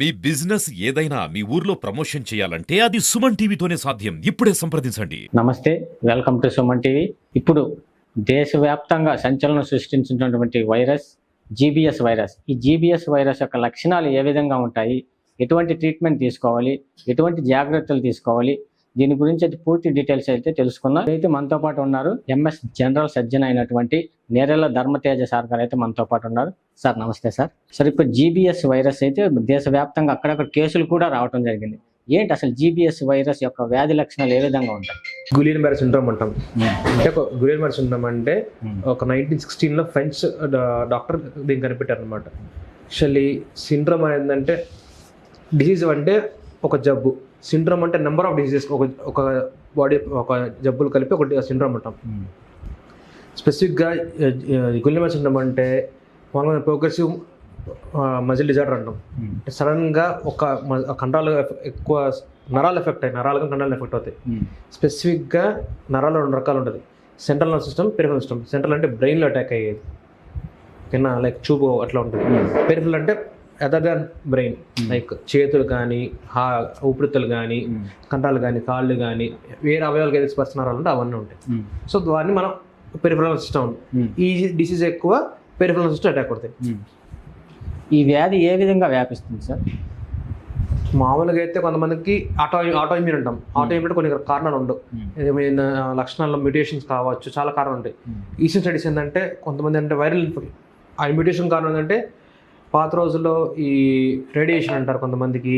మీ business ఏదైనా మీ ఊర్లో promotion చేయాలంటే అది సుమన్ టీవీతోనే సాధ్యం. ఇప్పుడే సంప్రదించండి. నమస్తే, వెల్కమ్ టు సుమన్ టీవీ. ఇప్పుడు దేశవ్యాప్తంగా సంచలనం సృష్టించినటువంటి వైరస్ జీబీఎస్ వైరస్. ఈ జీబీఎస్ వైరస్ యొక్క లక్షణాలు ఏ విధంగా ఉంటాయి, ఎటువంటి ట్రీట్మెంట్ తీసుకోవాలి, ఎటువంటి జాగ్రత్తలు తీసుకోవాలి, దీని గురించి అయితే పూర్తి డీటెయిల్స్ అయితే తెలుసుకుందాం. అయితే మనతో పాటు ఉన్నారు ఎంఎస్ జనరల్ సర్జన్ అయినటువంటి నేరెళ్ళ ధర్మతేజ సార్ గారు అయితే మనతో పాటు ఉన్నారు. సార్ నమస్తే సార్. సార్, ఇప్పుడు జీబీఎస్ వైరస్ అయితే దేశవ్యాప్తంగా అక్కడక్కడ కేసులు కూడా రావడం జరిగింది. ఏంటి అసలు జీబీఎస్ వైరస్ యొక్క వ్యాధి లక్షణాలు ఏ విధంగా ఉంటాయి? గులియన్ బెర్రీ సిండ్రోమ్ అంటాం. అంటే గులియన్ బెర్రీ సిండ్రోమ్ అంటే ఒక 1916లో ఫ్రెంచ్ డాక్టర్ దీన్ని కనిపెట్టారు అనమాట. యాక్చువల్లీ సిండ్రోమ్ ఏంటంటే డిసీజ్ అంటే ఒక జబ్బు, సిండ్రోమ్ అంటే నెంబర్ ఆఫ్ డిసీజెస్, ఒక బాడీ ఒక జబ్బులు కలిపి ఒకటి సిండ్రోమ్ అంటాం. స్పెసిఫిక్గా గులియన్ బెర్రీ సిండ్రోమ్ అంటే మామూలుగా ప్రోగ్రెసివ్ మజిల్ డిజార్డర్ అంటాం. సడన్గా ఒక కండరాలు ఎక్కువ నరాలు ఎఫెక్ట్ అయ్యి నరాలుగా కండరాలు ఎఫెక్ట్ అవుతాయి. స్పెసిఫిక్గా నరాలు 2 రకాలు ఉంటుంది: central nervous system, peripheral system. Central అంటే బ్రెయిన్లో అటాక్ అయ్యేది, కింద లైక్ చూపు అట్లా ఉంటుంది. పెరిఫెరల్ అంటే అదర్ దాన్ బ్రెయిన్, లైక్ చేతులు కానీ, ఊపిరితిత్తులు కానీ, కండరాలు కానీ, కాళ్ళు కానీ, వేరే అవయవాలకు ఏదైతే స్పర్శ నరాలు ఉంటే అవన్నీ ఉంటాయి. సో దాన్ని మనం పెరిఫెరల్ సిస్టమ్. ఈ డిసీజ్ ఎక్కువ పెరిఫెరల్ సిస్టమ్ అటాక్ అవుతాయి. ఈ వ్యాధి ఏ విధంగా వ్యాపిస్తుంది సార్? మామూలుగా అయితే కొంతమందికి ఆటోఇమ్యూన్ అంటాం. ఆటోఇమ్యూన్ కొన్ని కారణాలు ఉండవు, ఏమైనా లక్షణాల్లో మ్యూటేషన్స్ కావచ్చు, చాలా కారణాలు ఉంటాయి. ఈసీ స్టడీస్ ఏంటంటే కొంతమంది అంటే వైరల్ ఆ మ్యూటేషన్ కారణం ఏంటంటే పాత రోజుల్లో ఈ రేడియేషన్ అంటారు, కొంతమందికి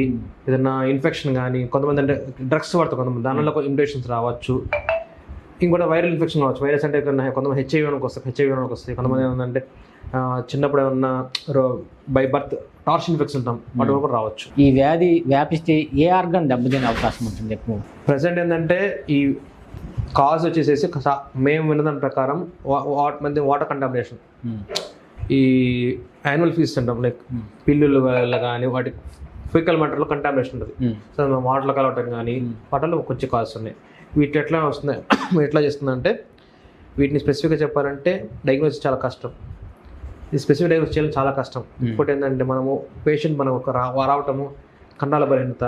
ఏదైనా ఇన్ఫెక్షన్ కానీ, కొంతమంది అంటే డ్రగ్స్ వాడతారు, కొంతమంది దానివల్ల మ్యూటేషన్స్ రావచ్చు. ఇంకోటి వైరల్ ఇన్ఫెక్షన్ కావచ్చు. వైరస్ అంటే కొంతమంది హెచ్ఐవీకి వస్తాయి. కొంతమంది ఏంటంటే చిన్నప్పుడు ఏమన్నా బై బర్త్ టార్చ్ ఇన్ఫెక్షన్ ఉంటాం, వాటి కూడా రావచ్చు. ఈ వ్యాధి వ్యాపిస్తే ఏ ఆర్గన్ దెబ్బతినే అవకాశం ఉంటుంది ఎక్కువ? ప్రజెంట్ ఏంటంటే ఈ కాజ్ వచ్చేసేసి మేము విన్నదాని ప్రకారం వాటర్ కంటామినేషన్, ఈ యానిమల్ ఫీడ్స్ అంటాం, లైక్ పిల్లుల వల్ల కానీ వాటి ఫికల్ మ్యాటర్లో కంటామినేషన్ ఉంటుంది. సో వాటర్లో కలవటం కానీ వాటిలో కొంచెం కాజ్ ఉన్నాయి. వీటి ఎట్లా వస్తున్నాయి, ఎట్లా చేస్తుందంటే వీటిని స్పెసిఫిక్గా చెప్పాలంటే డయాగ్నోసిస్ చాలా కష్టం. ఈ స్పెసిఫిక్ డయాగ్నోసిస్ చేయడం చాలా కష్టం. ఇంకోటి ఏంటంటే మనము పేషెంట్ మనం ఒక రావటము, కండాల బలహీనత,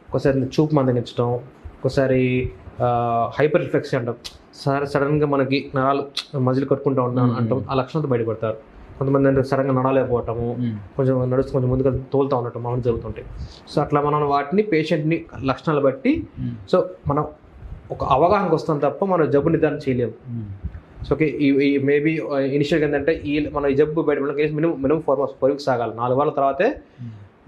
ఒకసారి చూపు మందగించడం, ఒకసారి హైపర్ రిఫ్లెక్స్ అంటాం, సడన్గా మనకి నరాలు మజిల్ కట్టుకుంటూ ఉంటాం అంటాం, ఆ లక్షణంతో బయటపడతారు. కొంతమంది అంటే సడన్గా నడలేకపోవటము, కొంచెం నడుస్తూ కొంచెం ముందుగా తోలుతూ ఉండటం అవన్నీ జరుగుతుంటాయి. సో అట్లా మనం వాటిని పేషెంట్ని లక్షణాలు బట్టి సో మనం ఒక అవగాహనకు వస్తాం తప్ప మనం జబ్బు నిర్ధారణ చేయలేము. సో ఓకే, ఈ మేబీ ఇనిషియల్గా ఏంటంటే మన ఈ జబ్బు బయటపడడం మినిమం 4 వీక్స్ సాగాలి. 4 వారాల తర్వాతే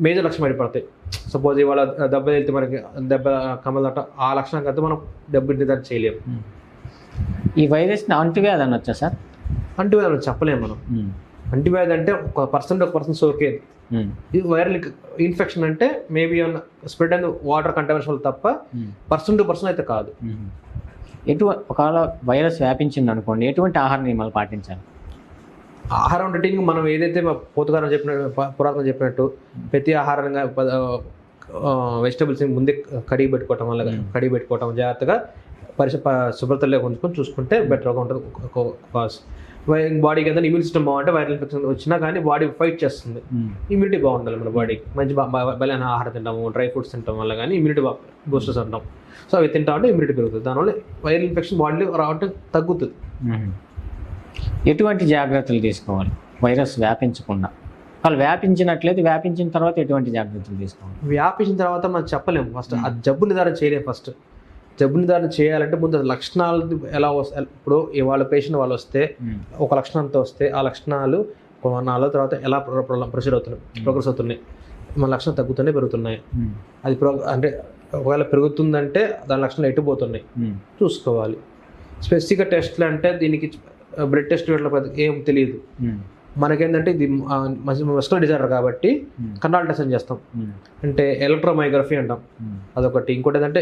మేజర్ లక్షణం బయటపడతాయి. సపోజ్ ఇవాళ దెబ్బ వెళ్తే మనకి దెబ్బ కమలట, ఆ లక్షణం కదా మనం జబ్బు నిర్ధారణ చేయలేము. ఈ వైరస్ని అంటువ్యాధి అనొచ్చా సార్? అంటువ్యాధి అని చెప్పలేము మనం. అంటువ్యాధి అంటే ఒక పర్సన్ సోకేది. ఇది వైరల్ ఇన్ఫెక్షన్ అంటే మేబీ స్ప్రెడ్ అయిన వాటర్ కంటామినేషన్ వల్ల తప్ప పర్సన్ టు పర్సన్ అయితే కాదు. ఒకవేళ వైరస్ వ్యాపించింది అనుకోండి, ఎటువంటి ఆహార నియమాలు పాటించాలి? ఆహారం రొటీన్గా మనం ఏదైతే పురాతన చెప్పినట్టు ప్రతి ఆహారంగా వెజిటబుల్స్ ముందే కడిగి పెట్టుకోవటం జాగ్రత్తగా శుభ్రతలో ఉంచుకొని చూసుకుంటే బెటర్గా ఉంటుంది. బాడీకి ఏదైనా ఇమ్యూన్ సిస్టమ్ బాగుంటే వైరల్ ఇన్ఫెక్షన్ వచ్చినా కానీ బాడీ ఫైట్ చేస్తుంది. ఇమ్యూనిటీ బాగుండాలి మన బాడీకి. మంచి బలమైన ఆహారం తింటాము, డ్రై ఫ్రూట్స్ తింటాం వల్ల కానీ ఇమ్యూనిటీ బూస్టర్స్ అంటాం. సో అవి తింటా ఉంటే ఇమ్యూనిటీ పెరుగుతుంది, దానివల్ల వైరల్ ఇన్ఫెక్షన్ బాడీలో రావటం తగ్గుతుంది. ఎటువంటి జాగ్రత్తలు తీసుకోవాలి వైరస్ వ్యాపించకుండా? వాళ్ళు వ్యాపించిన తర్వాత ఎటువంటి జాగ్రత్తలు తీసుకోవాలి? వ్యాపించిన తర్వాత మనం చెప్పలేము. ఫస్ట్ ఆ జబ్బు నిర్ధారణ చేయలేము. ఫస్ట్ జబ్బు నిర్ధారణ చేయాలంటే ముందు లక్షణాలు ఎలా వస్తాయి. ఇప్పుడు వాళ్ళ పేషెంట్ వాళ్ళు వస్తే ఒక లక్షణంతో వస్తే ఆ లక్షణాలు 4 తర్వాత ఎలా ప్రోగ్రెస్ అవుతున్నాయి, మన లక్షణాలు తగ్గుతున్నాయి పెరుగుతున్నాయి. అది అంటే ఒకవేళ పెరుగుతుందంటే దాని లక్షణాలు ఎట్టుపోతున్నాయి చూసుకోవాలి. స్పెసిఫిక్గా టెస్ట్లు అంటే దీనికి బ్లడ్ టెస్ట్ ఏం తెలియదు మనకేంటంటే ఇది మస్కులర్ డిజార్డర్ కాబట్టి కండరాల టెస్ట్ చేస్తాం, అంటే ఎలక్ట్రోమైగ్రఫీ అంటాం అదొకటి. ఇంకోటి ఏంటంటే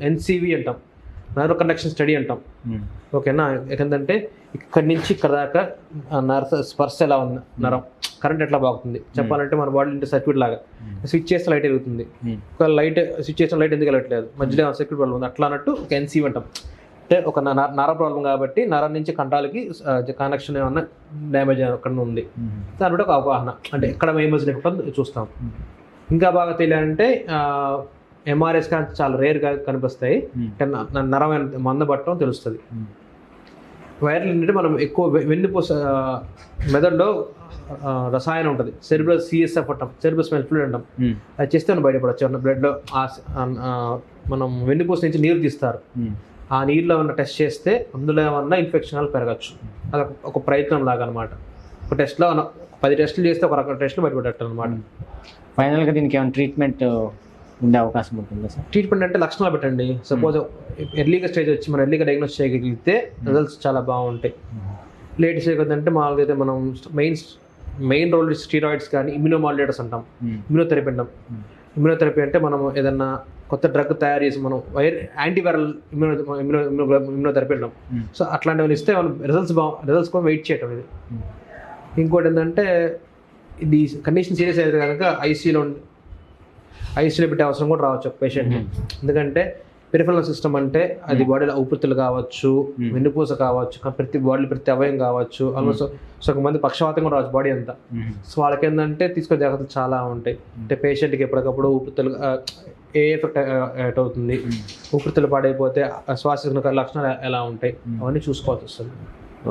ఎన్సివి అంటాం, నర్వ్ కండక్షన్ స్టడీ అంటాం. ఓకేనా, ఏంటంటే ఇక్కడి నుంచి ఇక్కడ దాకా స్పర్శ ఎలా ఉంది, నరం కరెంట్ ఎట్లా బాగుతుంది చెప్పాలంటే మన బాడీ ఇంటి సర్క్యూట్ లాగా స్విచ్ చేస్తే లైట్ వెలుగుతుంది. ఒక లైట్ స్విచ్ చేసిన లైట్ ఎందుకు వెళ్ళట్లేదు, మధ్యలో సర్క్యూట్ ప్రాబ్లం ఉంది, అట్లా అన్నట్టు ఒక ఎన్సివి అంటాం. అంటే ఒక నర ప్రాబ్లం కాబట్టి నరం నుంచి కండరాలకి కనెక్షన్ ఏమన్నా డ్యామేజ్ అక్కడ ఉంది, దాని బట్టి ఒక అవగాహన అంటే ఎక్కడ ఏమేజ్ చూస్తాం. ఇంకా బాగా తెలియాలంటే ఎంఆర్ఐ స్కాన్ చాలా రేర్గా కనిపిస్తాయి. నరం మందబట్టడం తెలుస్తుంది. వైరల్ అంటే మనం ఎక్కువ వెన్నుపూస మెదడులో రసాయనం ఉంటుంది, సెరిబ్రల్ సిఎస్ఎఫ్ అంటాం, సెరిబ్రల్ స్మెల్ ఫ్లూయిడ్ అంటాం. అది చేస్తే మనం బయటపడచ్చు. బ్లడ్లో మనం వెన్నుపూస నుంచి నీరు తీస్తారు. ఆ నీరులో ఉన్న టెస్ట్ చేస్తే అందులో ఏమన్నా ఇన్ఫెక్షన్ పెరగచ్చు. అది ఒక ప్రయత్నం లాగా అనమాట. ఒక టెస్ట్లో 10 టెస్టులు చేస్తే ఒక రకం టెస్టులు బయటపడట్టు అనమాట. ఫైనల్గా దీనికి ఏమైనా ట్రీట్మెంట్ ఉండే అవకాశం ఉంటుందా సార్? ట్రీట్మెంట్ అంటే లక్షణాలు పెట్టండి. సపోజ్ ఎర్లీగా స్టేజ్ వచ్చి మనం ఎర్లీగా డయాగ్నోస్ చేయగలిగితే రిజల్ట్స్ చాలా బాగుంటాయి. లేట్ స్టేజ్ అంటే మామూలుగా అయితే మనం మెయిన్ రోల్ స్టీరాయిడ్స్ కానీ ఇమ్యూనోమాడ్యులేటర్స్ అంటాం, ఇమ్యూనోథెరపీ అంటాం. ఇమ్యూనోథెరపీ అంటే మనం ఏదన్నా కొత్త డ్రగ్ తయారు చేసి మనం యాంటీవైరల్ ఇమ్యూనోథెరపీ అంటాం. సో అట్లాంటివి ఇస్తే మనం రిజల్ట్స్ కోసం వెయిట్ చేయటం. ఇది ఇంకోటి ఏంటంటే ఇది కండిషన్ సీరియస్ అయితే కనుక ఐసీయూలో పెట్టే అవసరం కూడా రావచ్చు ఒక పేషెంట్. ఎందుకంటే పెరిఫెరల్ సిస్టమ్ అంటే అది బాడీలో ఊపిరితిత్తులు కావచ్చు, వెన్నుపూస కావచ్చు, ప్రతి అవయం కావచ్చు. ఆల్మోస్ట్ సగం మంది పక్షవాతం కూడా రావచ్చు బాడీ అంతా. సో వాళ్ళకి ఏంటంటే తీసుకునే జాగ్రత్తలు చాలా ఉంటాయి. అంటే పేషెంట్కి ఎప్పటికప్పుడు ఊపిరితిత్తులు ఏ ఎఫెక్ట్ అవుతుంది, ఊపిరితిత్తులు పాడైపోతే శ్వాస లక్షణాలు ఎలా ఉంటాయి, అవన్నీ చూసుకోవాల్సి వస్తుంది.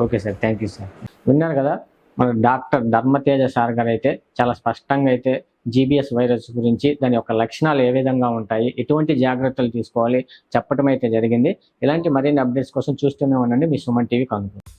Okay sir, thank you sir. విన్నారు కదా, మన డాక్టర్ ధర్మతేజ సార్ గారు అయితే చాలా స్పష్టంగా అయితే జీబీఎస్ వైరస్ గురించి, దాని యొక్క లక్షణాలు ఏ విధంగా ఉంటాయి, ఎటువంటి జాగ్రత్తలు తీసుకోవాలి చెప్పడం అయితే జరిగింది. ఇలాంటి మరిన్ని అప్డేట్స్ కోసం చూస్తూనే ఉండండి మీ సుమన్ టీవీ కాన్ఫరెన్స్.